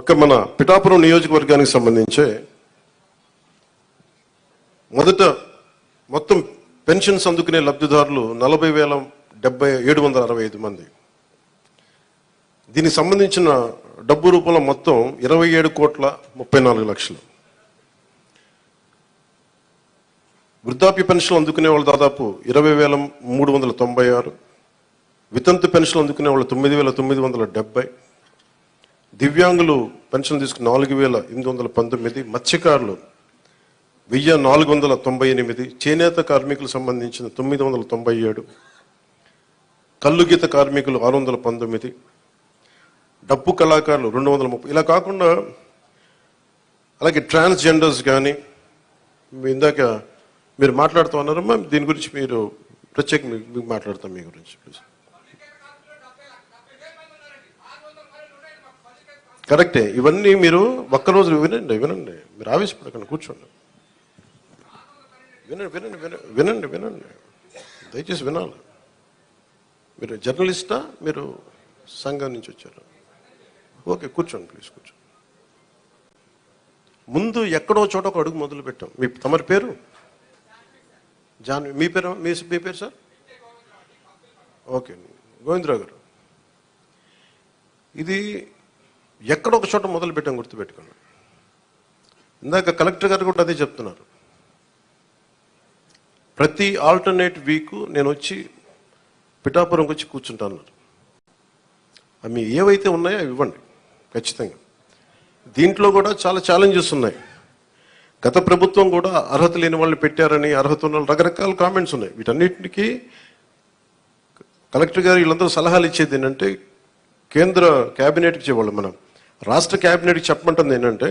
ఒక మన పిఠాపురం నియోజకవర్గానికి సంబంధించి మొదట మొత్తం పెన్షన్స్ అందుకునే లబ్ధిదారులు 40,765 మంది. దీనికి సంబంధించిన డబ్బు రూపంలో మొత్తం 27,34,00,000. వృద్ధాప్య పెన్షన్లు అందుకునే వాళ్ళు దాదాపు 20,396, వితంతు పెన్షన్లు అందుకునే వాళ్ళు 9,970, దివ్యాంగులు పెన్షన్ తీసుకుని 4,819, మత్స్యకారులు 1,498, చేనేత కార్మికులకు సంబంధించిన 997, కల్లు గీత కార్మికులు 619, డప్పు కళాకారులు 230. ఇలా కాకుండా అలాగే ట్రాన్స్జెండర్స్ కానీ ఇందాక మీరు మాట్లాడుతూ ఉన్నారమ్మా, దీని గురించి మీరు ప్రత్యేక మీకు మాట్లాడతాం మీ గురించి ప్లీజ్. కరెక్టే, ఇవన్నీ మీరు ఒక్కరోజు వినండి మీరు ఆవేశపడకండి, కూర్చోండి, వినండి దయచేసి వినాలి. మీరు జర్నలిస్టా, మీరు సంఘం నుంచి వచ్చారు? ఓకే, కూర్చోండి ప్లీజ్, కూర్చోండి. ముందు ఎక్కడో చోట ఒక అడుగు మొదలు పెట్టాం. మీ తమరి పేరు మీ పేరు సార్? ఓకే, గోవిందరావు గారు. ఇది ఎక్కడో ఒక చోట మొదలు పెట్టాం, గుర్తుపెట్టుకోండి. ఇందాక కలెక్టర్ గారు కూడా అదే చెప్తున్నారు. ప్రతి ఆల్టర్నేట్ వీక్ నేను వచ్చి పిఠాపురంకి వచ్చి కూర్చుంటాను. అవి ఏవైతే ఉన్నాయో అవి ఇవ్వండి ఖచ్చితంగా. దీంట్లో కూడా చాలా ఛాలెంజెస్ ఉన్నాయి. గత ప్రభుత్వం కూడా అర్హత లేని వాళ్ళని పెట్టారని, అర్హత ఉన్న రకరకాల కామెంట్స్ ఉన్నాయి. వీటన్నిటికీ కలెక్టర్ గారు వీళ్ళందరూ సలహాలు ఇచ్చేది ఏంటంటే, కేంద్ర క్యాబినెట్కి చెప్పాలి, మనం రాష్ట్ర క్యాబినెట్కి చెప్పమంటుంది ఏంటంటే,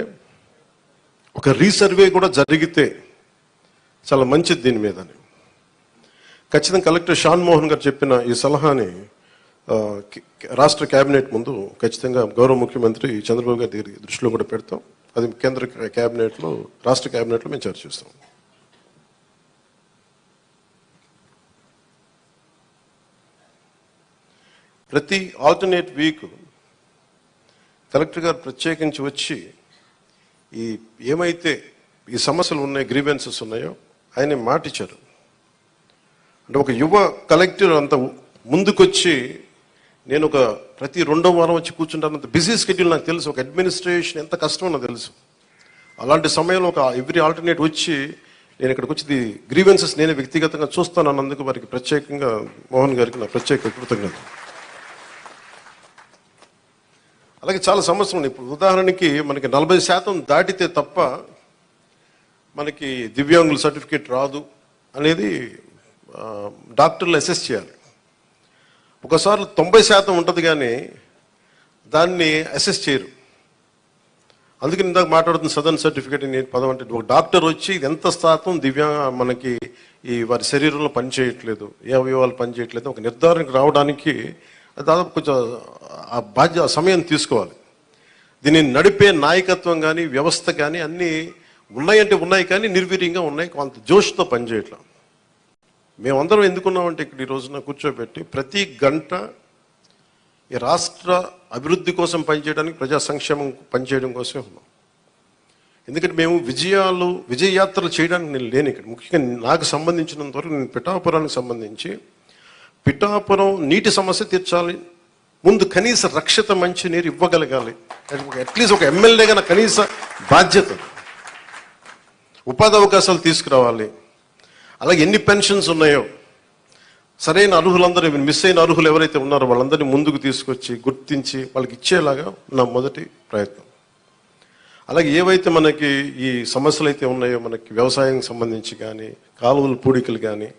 ఒక రీసర్వే కూడా జరిగితే చాలా మంచిది దీని మీద అని. ఖచ్చితంగా కలెక్టర్ షాన్ మోహన్ గారు చెప్పిన ఈ సలహాని రాష్ట్ర క్యాబినెట్ ముందు ఖచ్చితంగా గౌరవ ముఖ్యమంత్రి చంద్రబాబు గారి దగ్గర దృష్టిలో కూడా పెడతాం. అది కేంద్ర క్యాబినెట్లో, రాష్ట్ర క్యాబినెట్లో మేము చర్చిస్తాం. ప్రతి ఆల్టర్నేట్ వీక్ కలెక్టర్ గారు ప్రత్యేకించి వచ్చి ఈ ఏమైతే ఈ సమస్యలు ఉన్నాయి, గ్రీవెన్సెస్ ఉన్నాయో ఆయన మాట ఇచ్చారు. అంటే ఒక యువ కలెక్టర్ అంత ముందుకొచ్చి నేను ఒక ప్రతి 2వ వారం వచ్చి కూర్చుంటానంత బిజీ షెడ్యూల్ నాకు తెలుసు. ఒక అడ్మినిస్ట్రేషన్ ఎంత కష్టమో నాకు తెలుసు. అలాంటి సమయంలో ఒక ఎవ్రీ ఆల్టర్నేట్ వచ్చి నేను ఇక్కడికి వచ్చి గ్రీవెన్సెస్ నేనే వ్యక్తిగతంగా చూస్తాను అన్నందుకు వారికి ప్రత్యేకంగా మోహన్ గారికి నా ప్రత్యేక కృతజ్ఞత. అలాగే చాలా సమస్యలు ఉన్నాయి. ఇప్పుడు ఉదాహరణకి మనకి 40% దాటితే తప్ప మనకి దివ్యాంగుల సర్టిఫికేట్ రాదు అనేది డాక్టర్లు అసెస్ చేయాలి. ఒకసారి 90% ఉంటుంది కానీ దాన్ని అసెస్ చేయరు. అందుకని ఇందాక మాట్లాడుతున్న సదరన్ సర్టిఫికేట్ నేను పదం అంటే, ఒక డాక్టర్ వచ్చి ఇది ఎంత శాతం మనకి ఈ వారి శరీరంలో పనిచేయట్లేదు, ఏ అవయవాలు పనిచేయట్లేదు ఒక నిర్ధారణకు రావడానికి దాదాపు కొంచెం ఆ సమయం తీసుకోవాలి. దీన్ని నడిపే నాయకత్వం కానీ వ్యవస్థ కానీ అన్నీ ఉన్నాయంటే ఉన్నాయి, కానీ నిర్వీర్యంగా ఉన్నాయి, కొంత జోష్తో పనిచేయట్లేదు. మేమందరం ఎందుకున్నామంటే ఇక్కడ ఈ రోజున కూర్చోబెట్టి ప్రతి గంట ఈ రాష్ట్ర అభివృద్ధి కోసం పనిచేయడానికి, ప్రజా సంక్షేమం పనిచేయడం కోసమే ఉన్నాం. ఎందుకంటే మేము విజయయాత్రలు చేయడానికి నేను లేను ఇక్కడ. ముఖ్యంగా నాకు సంబంధించినంత వరకు నేను పిఠాపురానికి సంబంధించి పిఠాపురం నీటి సమస్య తీర్చాలి, ముందు కనీస రక్షిత మంచి నీరు ఇవ్వగలగాలి, అట్లీస్ట్ ఒక ఎమ్మెల్యేగా నా కనీస బాధ్యత. ఉపాధి అవకాశాలు తీసుకురావాలి. అలాగే ఎన్ని పెన్షన్స్ ఉన్నాయో సరైన అర్హులందరూ, మిస్ అయిన అర్హులు ఎవరైతే ఉన్నారో వాళ్ళందరినీ ముందుకు తీసుకొచ్చి గుర్తించి వాళ్ళకి ఇచ్చేలాగా నా మొదటి ప్రయత్నం. అలాగే ఏవైతే మనకి ఈ సమస్యలు అయితే ఉన్నాయో, మనకి వ్యవసాయం సంబంధించి కానీ, కాలువల పూడికలు కానీ,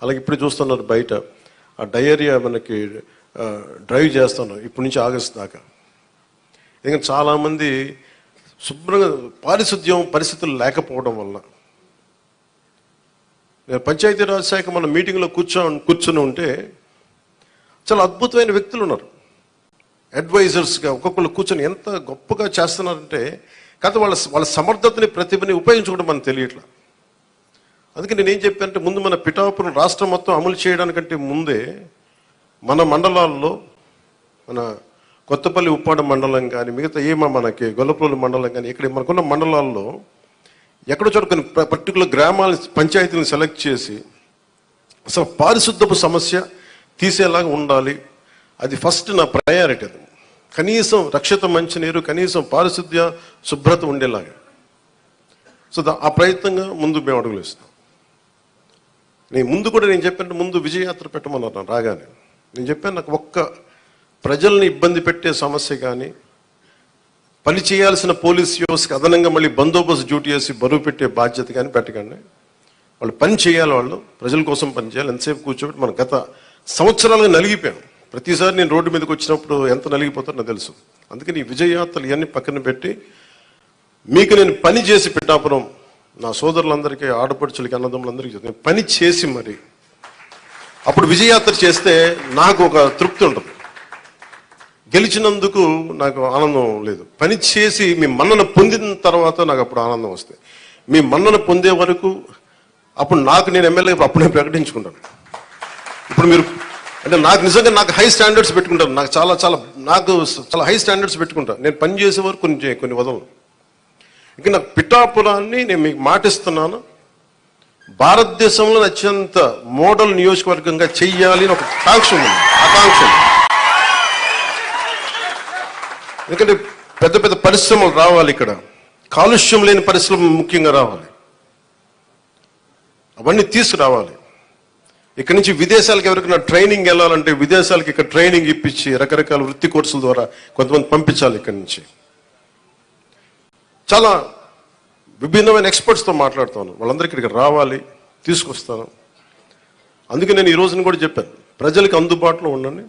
అలాగే ఇప్పుడు చూస్తున్నారు బయట ఆ డయేరియా మనకి డ్రైవ్ చేస్తున్నారు ఇప్పటి నుంచి ఆగస్టు దాకా. ఎందుకంటే చాలామంది శుభ్రంగా పారిశుద్ధ్యం పరిస్థితులు లేకపోవడం వల్ల. నేను పంచాయతీరాజ్ శాఖ మన మీటింగ్లో కూర్చొని ఉంటే చాలా అద్భుతమైన వ్యక్తులు ఉన్నారు, అడ్వైజర్స్గా ఒక్కొక్కరు కూర్చొని ఎంత గొప్పగా చేస్తున్నారంటే, కాకపోతే వాళ్ళ సమర్థతని ప్రతిభని ఉపయోగించుకోవడం మనకు తెలియట్లా. అందుకే నేనేం చెప్పానంటే, ముందు మన పిఠాపురం రాష్ట్రం మొత్తం అమలు చేయడానికంటే ముందే మన మండలాల్లో, మన కొత్తపల్లి ఉప్పాడ మండలం కానీ మిగతా మనకి గొల్లప్రోలు మండలం కానీ ఇక్కడ మనకున్న మండలాల్లో ఎక్కడో చోట కొన్ని పర్టికులర్ గ్రామాల పంచాయతీలను సెలెక్ట్ చేసి అసలు పారిశుద్ధపు సమస్య తీసేలాగా ఉండాలి. అది ఫస్ట్ నా ప్రయారిటీ. అది కనీసం రక్షిత మంచినీరు, కనీసం పారిశుద్ధ్య శుభ్రత ఉండేలాగా. సో ఆ ప్రయత్నంగా ముందు మేము అడుగులు ఇస్తాం. నేను చెప్పాను, ముందు విజయయాత్ర పెట్టమన్నారు రాగానే. నేను చెప్పాను, నాకు ఒక్క ప్రజల్ని ఇబ్బంది పెట్టే సమస్య కానీ, పని చేయాల్సిన పోలీస్ వ్యవస్థకి అదనంగా మళ్ళీ బందోబస్తు డ్యూటీ చేసి బరువు పెట్టే బాధ్యత కానీ పెట్టకండి. వాళ్ళు పని చేయాలి, వాళ్ళు ప్రజల కోసం పని చేయాలి. ఎంతసేపు కూర్చోబెట్టి మనం గత సంవత్సరాలుగా నలిగిపోయాం. ప్రతిసారి నేను రోడ్డు మీదకి వచ్చినప్పుడు ఎంత నలిగిపోతారో నాకు తెలుసు. అందుకని ఈ విజయయాత్రలు ఇవన్నీ పక్కన పెట్టి మీకు నేను పని చేసి పిఠాపురం నా సోదరులందరికీ, ఆడపడుచులకి, అన్నదమ్ములందరికీ నేను పని చేసి మరి అప్పుడు విజయయాత్ర చేస్తే నాకు ఒక తృప్తి ఉంటుంది. గెలిచినందుకు నాకు ఆనందం లేదు. పని చేసి మీ మన్నన పొందిన తర్వాత నాకు అప్పుడు ఆనందం వస్తుంది. మీ మన్నన పొందే వరకు అప్పుడు నాకు నేను ఎమ్మెల్యే అప్పుడు నేను ప్రకటించుకుంటాను. ఇప్పుడు మీరు అంటే నాకు నిజంగా నాకు హై స్టాండర్డ్స్ పెట్టుకుంటాను. నాకు చాలా హై స్టాండర్డ్స్ పెట్టుకుంటాను. నేను పని చేసే వరకు కొన్ని వదలను. ఇంకా నాకు పిఠాపురాన్ని నేను మీకు మాటిస్తున్నాను, భారతదేశంలో అత్యంత మోడల్ నియోజకవర్గంగా చెయ్యాలి అని ఒక ఆకాంక్ష. ఎందుకంటే పెద్ద పెద్ద పరిశ్రమలు రావాలి, ఇక్కడ కాలుష్యం లేని పరిశ్రమలు ముఖ్యంగా రావాలి, అవన్నీ తీసుకురావాలి. ఇక్కడ నుంచి విదేశాలకు ఎవరికైనా ట్రైనింగ్ వెళ్ళాలంటే విదేశాలకు ఇక్కడ ట్రైనింగ్ ఇప్పించి రకరకాల వృత్తి కోర్సుల ద్వారా కొంతమంది పంపించాలి. ఇక్కడి నుంచి చాలా విభిన్నమైన ఎక్స్పర్ట్స్తో మాట్లాడుతాను. వాళ్ళందరికీ ఇక్కడికి రావాలి, తీసుకొస్తాను. అందుకే నేను ఈ రోజున కూడా చెప్పాను, ప్రజలకు అందుబాటులో ఉండండి.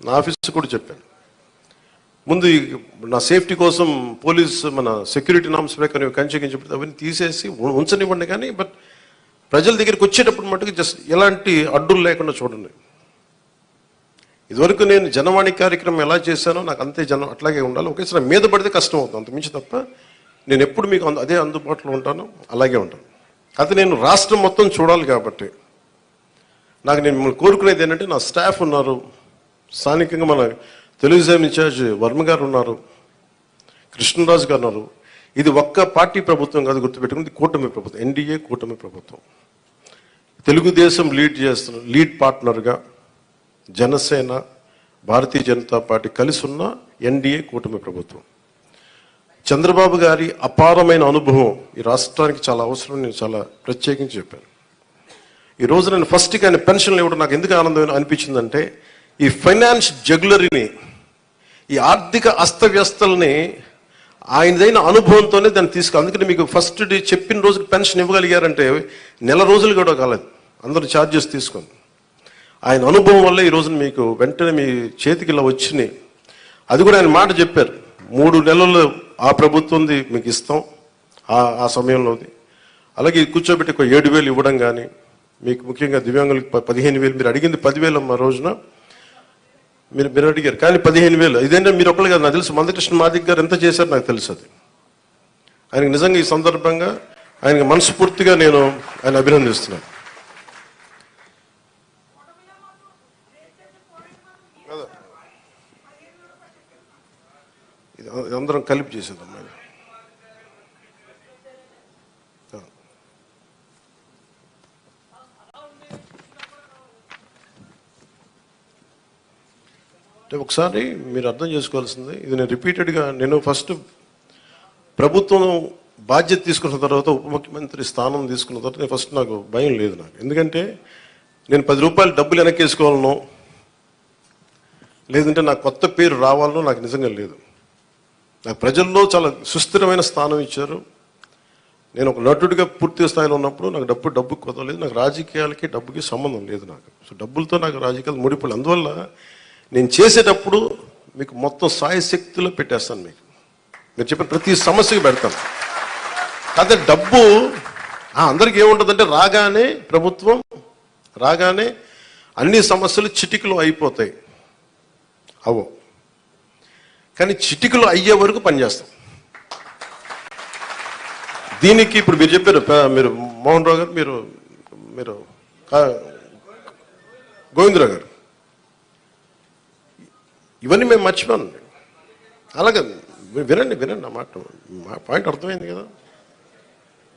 నా ఆఫీస్ కూడా చెప్పాను, ముందు నా సేఫ్టీ కోసం పోలీస్ మన సెక్యూరిటీ నామ్స్ ప్రకారం కంచెకించి అవన్నీ తీసేసి ఉంచనివ్వండి. కానీ బట్ ప్రజల దగ్గరికి వచ్చేటప్పుడు మటుకు జస్ట్ ఎలాంటి అడ్డులు లేకుండా చూడండి. ఇదివరకు నేను జనవాణి కార్యక్రమం ఎలా చేశానో నాకు అంతే జనం అట్లాగే ఉండాలి. ఒకేసారి మీద పడితే కష్టం అవుతుంది, అంతమించి తప్ప నేను ఎప్పుడు మీకు అదే అందుబాటులో ఉంటాను, అలాగే ఉంటాను. అయితే నేను రాష్ట్రం మొత్తం చూడాలి కాబట్టి నేను మిమ్మల్ని కోరుకునేది ఏంటంటే, నా స్టాఫ్ ఉన్నారు, స్థానికంగా మన తెలుగుదేశం ఇన్ఛార్జ్ వర్మ గారు ఉన్నారు, కృష్ణరాజు గారు ఉన్నారు. ఇది ఒక్క పార్టీ ప్రభుత్వం కాదు, గుర్తుపెట్టుకుంది కూటమి ప్రభుత్వం, ఎన్డీఏ కూటమి ప్రభుత్వం. తెలుగుదేశం లీడ్ పార్ట్నర్గా జనసేన, భారతీయ జనతా పార్టీ కలిసి ఉన్న ఎన్డీఏ కూటమి ప్రభుత్వం. చంద్రబాబు గారి అపారమైన అనుభవం ఈ రాష్ట్రానికి చాలా అవసరం. నేను చాలా ప్రత్యేకించి చెప్పాను. ఈ రోజు నేను ఫస్ట్గా ఆయన పెన్షన్లు ఇవ్వడం నాకు ఎందుకు ఆనందం అనిపించిందంటే, ఈ ఫైనాన్స్ జగ్యులరీని, ఈ ఆర్థిక అస్తవ్యస్తల్ని ఆయనదైన అనుభవంతోనే దాన్ని అందుకని మీకు ఫస్ట్ డే చెప్పిన రోజుకి పెన్షన్ ఇవ్వగలిగారంటే నెల రోజులు కూడా కాలేదు, అందరూ ఛార్జెస్ తీసుకొని. ఆయన అనుభవం వల్ల ఈ రోజున మీకు వెంటనే మీ చేతికి ఇలా వచ్చినాయి. అది కూడా ఆయన మాట చెప్పారు, 3 నెలలు ఆ ప్రభుత్వంది మీకు ఇస్తాం ఆ సమయంలోది. అలాగే కూర్చోబెట్టి 7,000 ఇవ్వడం కానీ, మీకు ముఖ్యంగా దివ్యాంగులకు 15,000, మీరు అడిగింది 10,000 మా రోజున మీరు అడిగారు, కానీ 15,000 ఇదేంటే మీరు ఒకళ్ళు కాదు, నాకు తెలుసు మందకృష్ణ మాదిక్ గారు ఎంత చేశారు నాకు తెలుసు. అది ఆయనకు నిజంగా ఈ సందర్భంగా ఆయనకు మనస్ఫూర్తిగా నేను ఆయన అభినందిస్తున్నాను. అందరం కలిపి చేసేద్దాం. అంటే ఒకసారి మీరు అర్థం చేసుకోవాల్సింది, ఇది నేను రిపీటెడ్గా నేను ఫస్ట్ ప్రభుత్వం బాధ్యత తీసుకున్న తర్వాత, ఉప ముఖ్యమంత్రి స్థానం తీసుకున్న తర్వాత నేను ఫస్ట్ నాకు భయం లేదు. ఎందుకంటే నేను 10 రూపాయలు డబ్బులు వెనక్కేసుకోవాలనో లేదంటే నాకు కొత్త పేరు రావాలనో నాకు నిజంగా లేదు. నాకు ప్రజల్లో చాలా సుస్థిరమైన స్థానం ఇచ్చారు. నేను ఒక నటుడిగా పూర్తి స్థాయిలో ఉన్నప్పుడు నాకు డబ్బు కొదలేదు. నాకు రాజకీయాలకి డబ్బుకి సంబంధం లేదు. సో డబ్బులతో నాకు రాజకీయాలు ముడిపడి, అందువల్ల నేను చేసేటప్పుడు మీకు మొత్తం సాయశక్తిలో పెట్టేస్తాను. మీరు చెప్పిన ప్రతి సమస్యకి పెడతాను. కాకపోతే డబ్బు అందరికి ఏముంటుందంటే, ప్రభుత్వం రాగానే అన్ని సమస్యలు చిటికలో అయిపోతాయి. అవో, కానీ చిటికలో అయ్యే వరకు పనిచేస్తాం. దీనికి ఇప్పుడు మీరు చెప్పారు, మీరు మోహన్ రావు గారు, మీరు గోవిందరావు గారు, ఇవన్నీ మేము మర్చిపోను. అలాగే వినండి వినండి నా మాట, మా పాయింట్ అర్థమైంది కదా,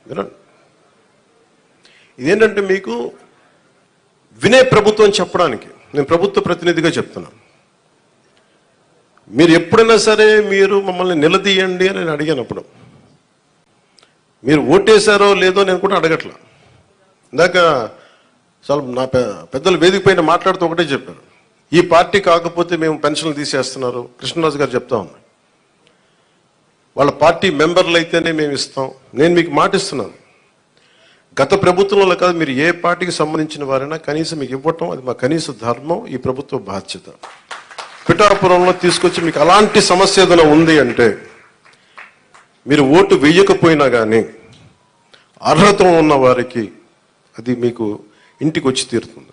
వినండి. ఇదేంటంటే మీకు వినే ప్రభుత్వం చెప్పడానికి నేను ప్రభుత్వ ప్రతినిధిగా చెప్తున్నాను. మీరు ఎప్పుడైనా సరే మీరు మమ్మల్ని నిలదీయండి అని నేను అడిగానప్పుడు, మీరు ఓటేశారో లేదో నేను కూడా అడగట్లా. ఇందాక చాలా నా పెద్దలు వేదిక పైన మాట్లాడుతూ ఒకటే చెప్పారు, ఈ పార్టీ కాకపోతే మేము పెన్షన్లు తీసేస్తున్నారు. కృష్ణరాజు గారు చెప్తా ఉన్నారు, వాళ్ళ పార్టీ మెంబర్లు అయితేనే మేము ఇస్తాం. నేను మీకు మాట ఇస్తున్నాను, గత ప్రభుత్వంలో కాదు, మీరు ఏ పార్టీకి సంబంధించిన వారైనా కనీసం మీకు ఇవ్వటం అది మా కనీస ధర్మం, ఈ ప్రభుత్వ బాధ్యత. పిఠాపురంలో తీసుకొచ్చి మీకు అలాంటి సమస్య ఏదైనా ఉంది అంటే మీరు ఓటు వేయకపోయినా కానీ అర్హత ఉన్న వారికి అది మీకు ఇంటికి వచ్చి తీరుతుంది.